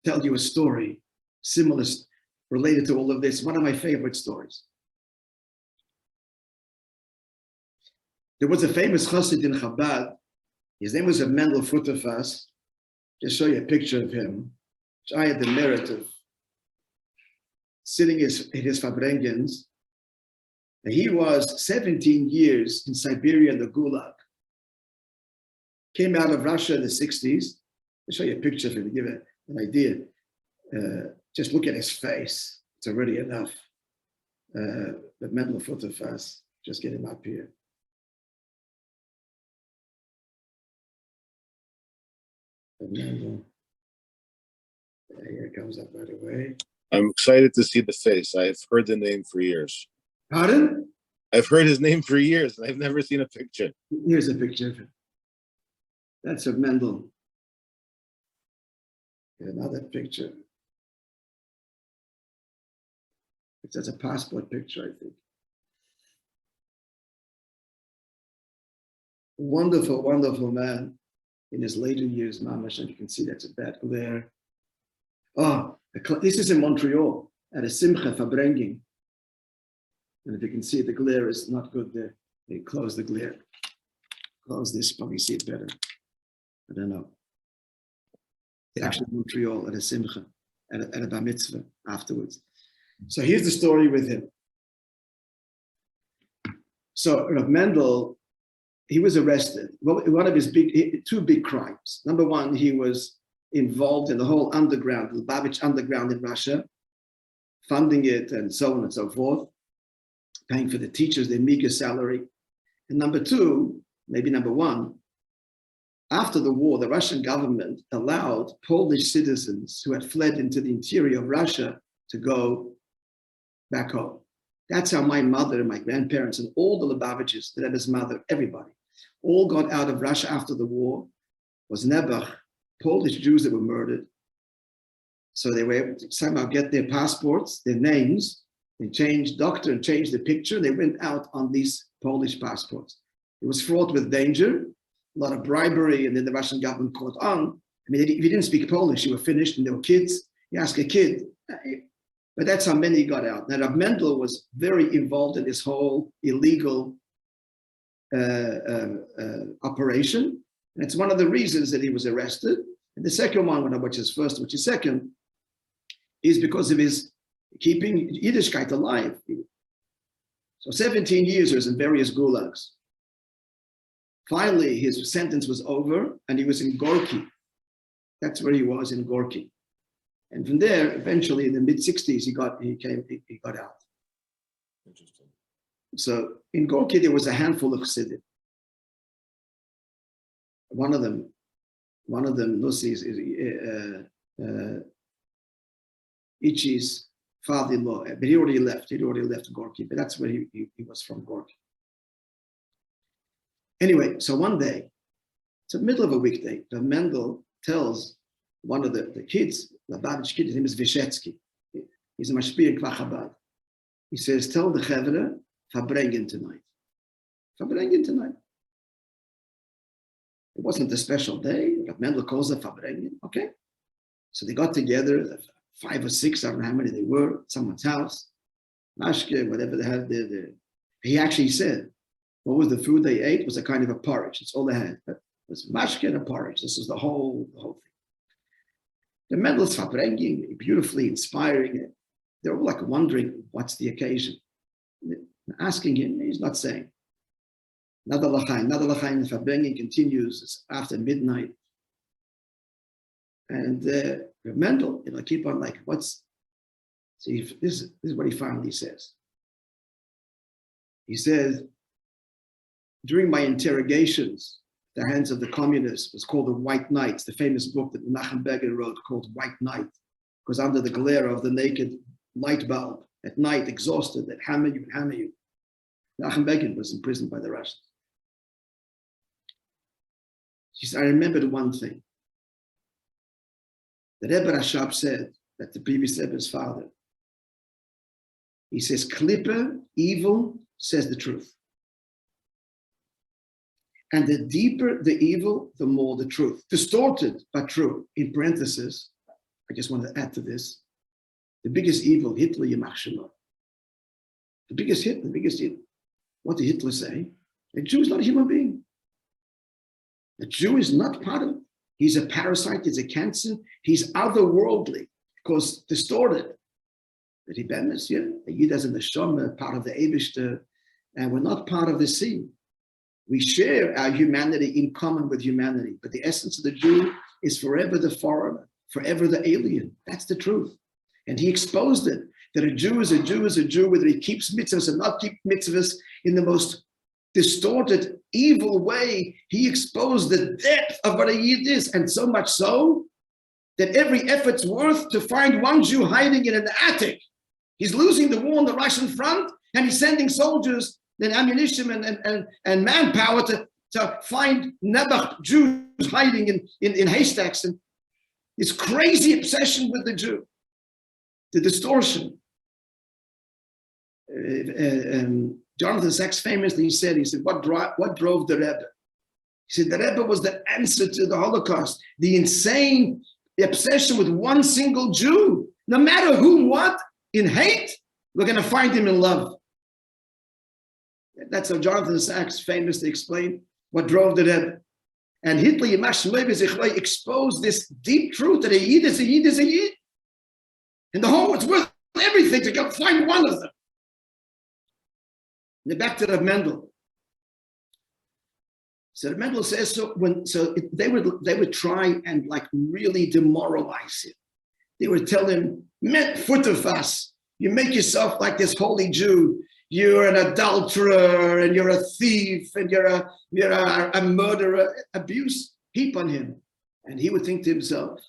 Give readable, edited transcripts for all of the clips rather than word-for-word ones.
tell you a story similar, related to all of this. One of my favorite stories. There was a famous Chassid in Chabad. His name was Reb Mendel Futerfas. Just show you a picture of him, which I had the merit of sitting in his Fabrengens. And he was 17 years in Siberia, the Gulag. Came out of Russia in the 60s. I'll show you a picture of him to give it an idea. Just look at his face. It's already enough. But Mendel Futerfas, just get him up here. Mendel. Here it comes up right away. I'm excited to see the face. I've heard the name for years. Pardon? I've heard his name for years, and I've never seen a picture. Here's a picture of him. That's Reb Mendel. Another picture. That's a passport picture, I think. Wonderful, wonderful man in his later years, Mamash, and you can see that's a bad glare. Oh, this is in Montreal at a Simcha Fabrengen. And if you can see, the glare is not good there. They close the glare. Close this, probably see it better. I don't know. It's actually Montreal at a Simcha, at a Bar Mitzvah afterwards. So here's the story with him. So Reb Mendel, he was arrested. Well, one of his two big crimes. Number one, he was involved in the whole underground, the Lubavitch underground in Russia, funding it and so on and so forth, paying for the teachers their meager salary. And number two, maybe number one, after the war, the Russian government allowed Polish citizens who had fled into the interior of Russia to go back home. That's how my mother and my grandparents and all the Lubavitches, the Rebbe's mother, everybody, all got out of Russia after the war. Was Nebuch, Polish Jews that were murdered. So they were able to somehow get their passports, their names, they changed doctor and changed the picture. They went out on these Polish passports. It was fraught with danger, a lot of bribery, and then the Russian government caught on. I mean, if you didn't speak Polish, you were finished, and there were kids. You ask a kid, but that's how many got out. Now, Reb Mendel was very involved in this whole illegal operation. And it's one of the reasons that he was arrested. And the second one, which is first, which is second, is because of his keeping Yiddishkeit alive. So 17 years he was in various gulags. Finally, his sentence was over and he was in Gorky. That's where he was, in Gorky. And from there, eventually in the mid-60s, he got out. Interesting. So in Gorky, there was a handful of Chassidim. One of them, Lucy, is Ichi's father-in-law, but he already left. He'd already left Gorky, but that's where he was from, Gorky. Anyway, so one day, it's the middle of a weekday, Reb Mendel tells one of the kids, the Lubavitch kid, his name is Vyshetsky. He's a mashpia in Chabad. He says, tell the Chevra, Fabrengen tonight. Fabrengen tonight. It wasn't a special day. Reb Mendel calls it Fabrengen. Okay. So they got together, 5 or 6, I don't know how many they were, at someone's house. Mashke, whatever they had there. He actually said, what was the food they ate? It was a kind of a porridge. That's all they had. But it was mashke and a porridge. This was the whole thing. The Mendel's Fabrengen, beautifully inspiring. They're all like wondering, what's the occasion? Asking him, he's not saying. Nada Lachaim, the Fabrengen continues after midnight. And Reb Mendel, keep on like, see, this is what he finally says. He says, during my interrogations, the hands of the communists was called the White Nights, the famous book that Menachem Begin wrote called White Night, because under the glare of the naked light bulb at night, exhausted, that hammer you. Menachem Begin was imprisoned by the Russians. She said, I remembered one thing. The Rebbe Rashab said that the previous Rebbe's father, he says, Klipper, evil, says the truth. And the deeper the evil, the more the truth. Distorted, but true. In parentheses, I just want to add to this. The biggest evil, Hitler, Yamach Shemo. The biggest evil. What did Hitler say? A Jew is not a human being. A Jew is not part of it. He's a parasite, he's a cancer, he's otherworldly, because distorted. But he benefits, yeah. A Yid as a neshama, part of the Eibishter, and we're not part of the sea. We share our humanity in common with humanity, but the essence of the Jew is forever the foreigner, forever the alien. That's the truth. And he exposed it, that a Jew is a Jew is a Jew, whether he keeps mitzvahs or not keep mitzvahs, in the most distorted, evil way. He exposed the depth of what a Yid is, and so much so that every effort's worth to find one Jew hiding in an attic. He's losing the war on the Russian front, and he's sending soldiers and ammunition and manpower to find Nebuch Jews hiding in haystacks. And it's crazy obsession with the Jew, the distortion. Jonathan Sachs famously said, what drove the Rebbe? He said, the Rebbe was the answer to the Holocaust, the insane obsession with one single Jew. No matter whom, what, in hate, we're going to find him in love. That's how Jonathan Sachs famously explained what drove the Rebbe. And Hitler, Yamach Shemo, exposed this deep truth that a Yid is a Yid is a Yid. And the whole world's worth everything to go find one of them. And back to Reb Mendel. So Reb Mendel says, they would try and like really demoralize him. They would tell him, Futerfas, you make yourself like this holy Jew. You're an adulterer, and you're a thief, and you're a murderer. Abuse heap on him. And he would think to himself,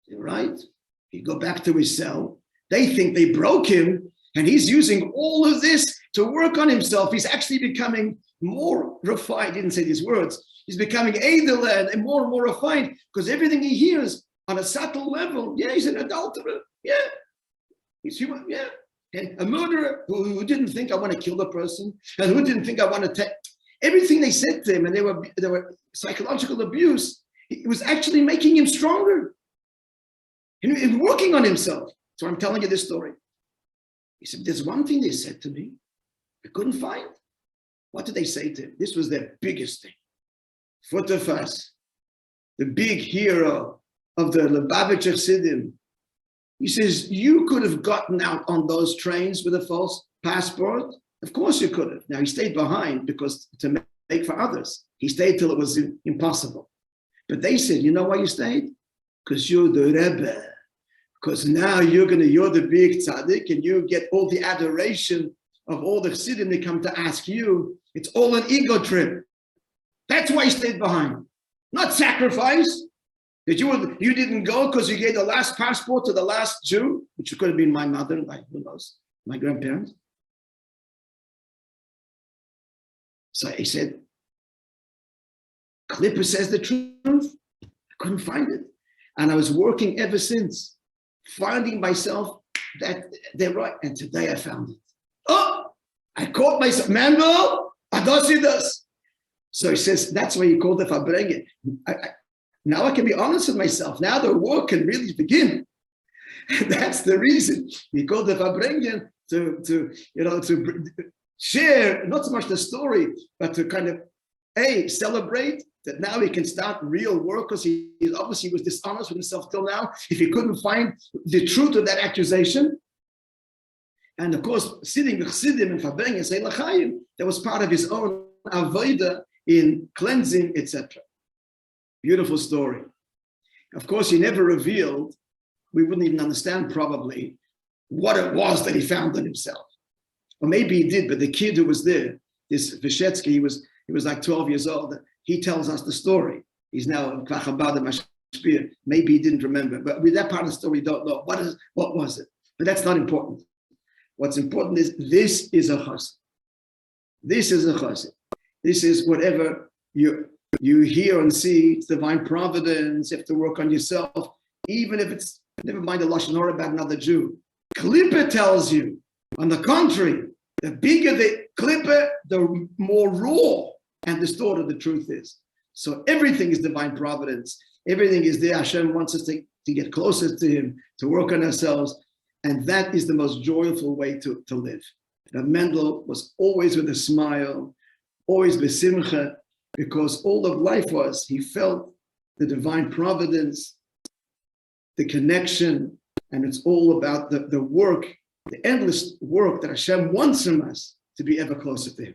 you're right. He'd go back to his cell. They think they broke him, and he's using all of this to work on himself. He's actually becoming more refined. He didn't say these words. He's becoming edel and more refined, because everything he hears on a subtle level, yeah, he's an adulterer. Yeah, he's human. Yeah. And a murderer who didn't think I want to kill the person, and who didn't think I want to take everything they said to him, and they were psychological abuse. It was actually making him stronger and working on himself. So I'm telling you this story. He said, there's one thing they said to me I couldn't find. What did they say to him? This was their biggest thing. Futerfas, the big hero of the Lubavitch Chassidim. He says, you could have gotten out on those trains with a false passport. Of course you could have. Now he stayed behind because to make for others. He stayed till it was impossible. But they said, you know why you stayed? Because you're the Rebbe. Because now you're the big tzaddik, and you get all the adoration of all the Chassidim. They come to ask you. It's all an ego trip. That's why he stayed behind. Not sacrifice. That you didn't go because you gave the last passport to the last Jew, which could have been my mother, like who knows, my grandparents. So he said, Clipper says the truth. I couldn't find it. And I was working ever since, finding myself that they're right. And today I found it. Oh, I caught myself. Mendel, Adosidas. So he says, that's why he called the Fabrengen. Now I can be honest with myself. Now the work can really begin. That's the reason he called the Fabrengen to share not so much the story, but to kind of celebrate that now he can start real work, because he obviously was dishonest with himself till now. If he couldn't find the truth of that accusation, and of course sitting with Chassidim and Fabrengen and say L'chaim, that was part of his own avodah in cleansing, etc. Beautiful story. Of course, he never revealed, we wouldn't even understand probably, what it was that he found in himself. Or maybe he did, but the kid who was there, this Vyshetsky, he was like 12 years old. He tells us the story. He's now in Chabad and Mashpir. Maybe he didn't remember, but with that part of the story, we don't know. What was it? But that's not important. What's important is this is a chassid. This is a chassid. This is whatever you hear and see, it's divine providence. You have to work on yourself, even if it's, never mind the Lashon Hara about another Jew. Klippa tells you, on the contrary, the bigger the Klippa, the more raw and distorted the truth is. So everything is divine providence. Everything is there. Hashem wants us to get closer to him, to work on ourselves. And that is the most joyful way to live. Reb Mendel was always with a smile, always besimcha, because all of life was, he felt the divine providence, the connection, and it's all about the work, the endless work that Hashem wants from us to be ever closer to him.